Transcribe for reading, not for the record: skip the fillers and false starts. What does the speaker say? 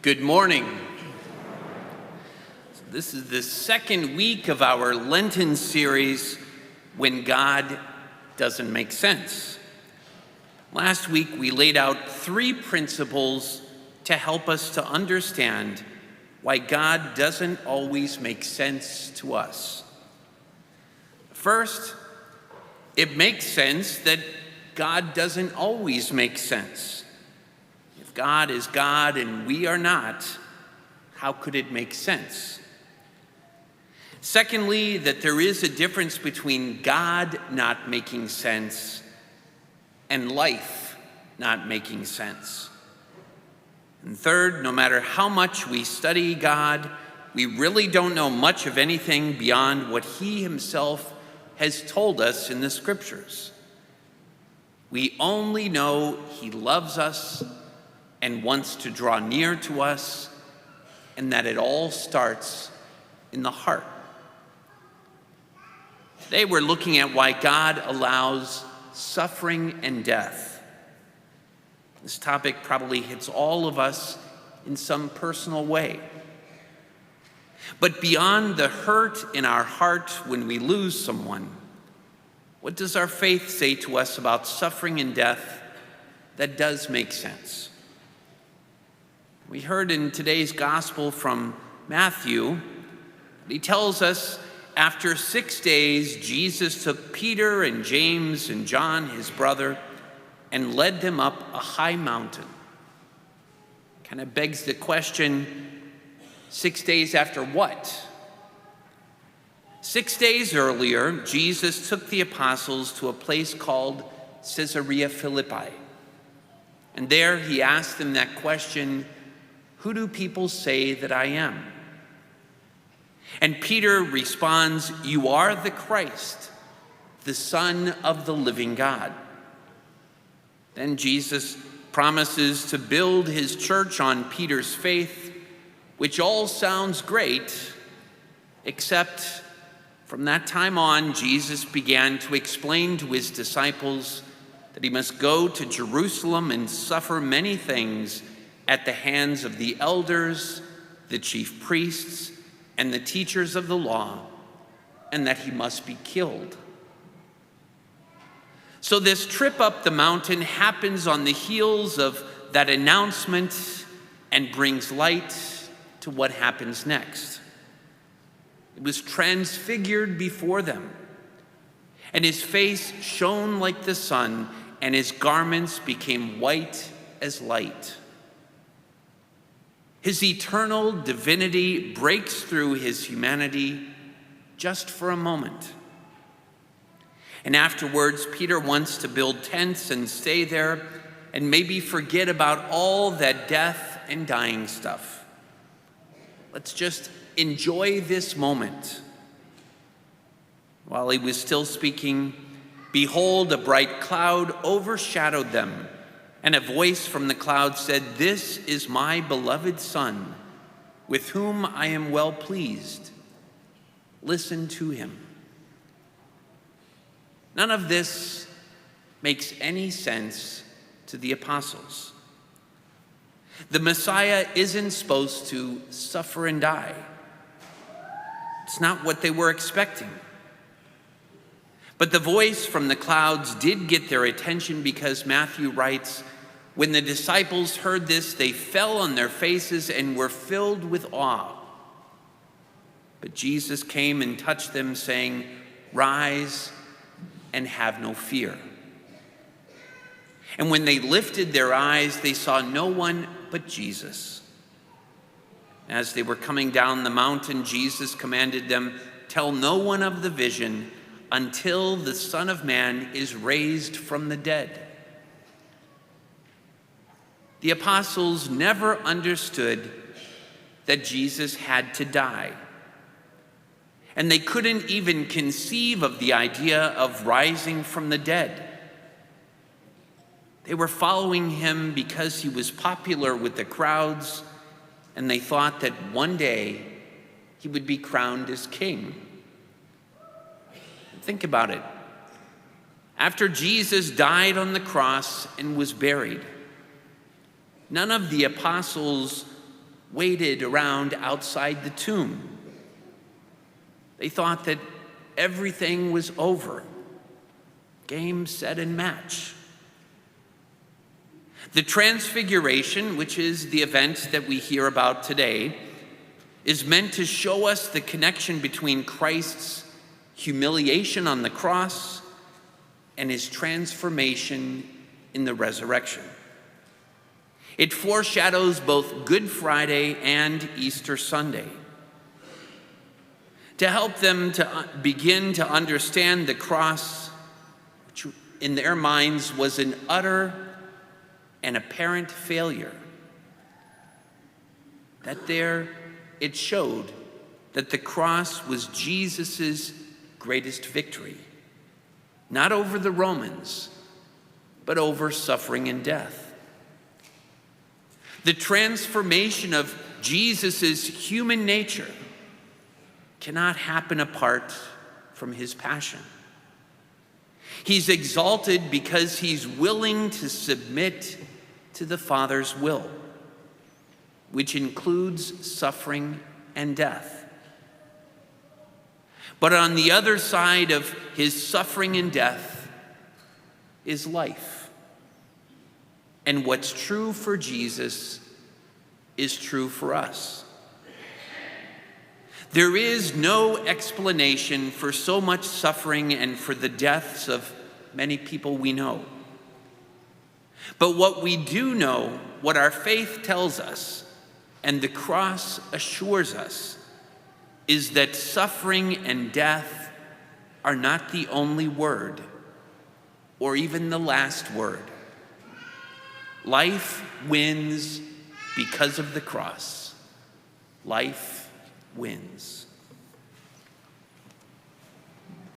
Good morning. This is the second week of our Lenten series, When God Doesn't Make Sense. Last week, we laid out 3 principles to help us to understand why God doesn't always make sense to us. First, it makes sense that God doesn't always make sense. If God is God and we are not, how could it make sense? Secondly, that there is a difference between God not making sense and life not making sense. And third, no matter how much we study God, we really don't know much of anything beyond what He Himself has told us in the Scriptures. We only know He loves us and wants to draw near to us, and that it all starts in the heart. Today we're looking at why God allows suffering and death. This topic probably hits all of us in some personal way. But beyond the hurt in our heart when we lose someone, what does our faith say to us about suffering and death that does make sense? We heard in today's gospel from Matthew, he tells us after 6 days, Jesus took Peter and James and John, his brother, and led them up a high mountain. Kind of begs the question, 6 days after what? 6 days earlier, Jesus took the apostles to a place called Caesarea Philippi. And there he asked them that question, "Who do people say that I am?" And Peter responds, "You are the Christ, the Son of the living God." Then Jesus promises to build his church on Peter's faith, which all sounds great, except from that time on, Jesus began to explain to his disciples that he must go to Jerusalem and suffer many things at the hands of the elders, the chief priests, and the teachers of the law, and that he must be killed. So this trip up the mountain happens on the heels of that announcement and brings light to what happens next. It was transfigured before them, and his face shone like the sun, and his garments became white as light. His eternal divinity breaks through his humanity just for a moment. And afterwards, Peter wants to build tents and stay there and maybe forget about all that death and dying stuff. Let's just enjoy this moment. While he was still speaking, behold, a bright cloud overshadowed them, and a voice from the cloud said, "This is my beloved Son, with whom I am well pleased. Listen to him." None of this makes any sense to the apostles. The Messiah isn't supposed to suffer and die. It's not what they were expecting. But the voice from the clouds did get their attention because Matthew writes, when the disciples heard this, they fell on their faces and were filled with awe. But Jesus came and touched them, saying, "Rise and have no fear." And when they lifted their eyes, they saw no one but Jesus. As they were coming down the mountain, Jesus commanded them, "Tell no one of the vision until the Son of Man is raised from the dead." The apostles never understood that Jesus had to die. And they couldn't even conceive of the idea of rising from the dead. They were following him because he was popular with the crowds, and they thought that one day he would be crowned as king. Think about it. After Jesus died on the cross and was buried, none of the apostles waited around outside the tomb. They thought that everything was over. Game, set, and match. The Transfiguration, which is the event that we hear about today, is meant to show us the connection between Christ's humiliation on the cross and his transformation in the resurrection. It foreshadows both Good Friday and Easter Sunday. To help them to begin to understand the cross, which in their minds was an utter and apparent failure, that there it showed that the cross was Jesus' greatest victory, not over the Romans, but over suffering and death. The transformation of Jesus' human nature cannot happen apart from his passion. He's exalted because he's willing to submit to the Father's will, which includes suffering and death. But on the other side of his suffering and death is life. And what's true for Jesus is true for us. There is no explanation for so much suffering and for the deaths of many people we know. But what we do know, what our faith tells us, and the cross assures us, is that suffering and death are not the only word, or even the last word. Life wins because of the cross. Life wins.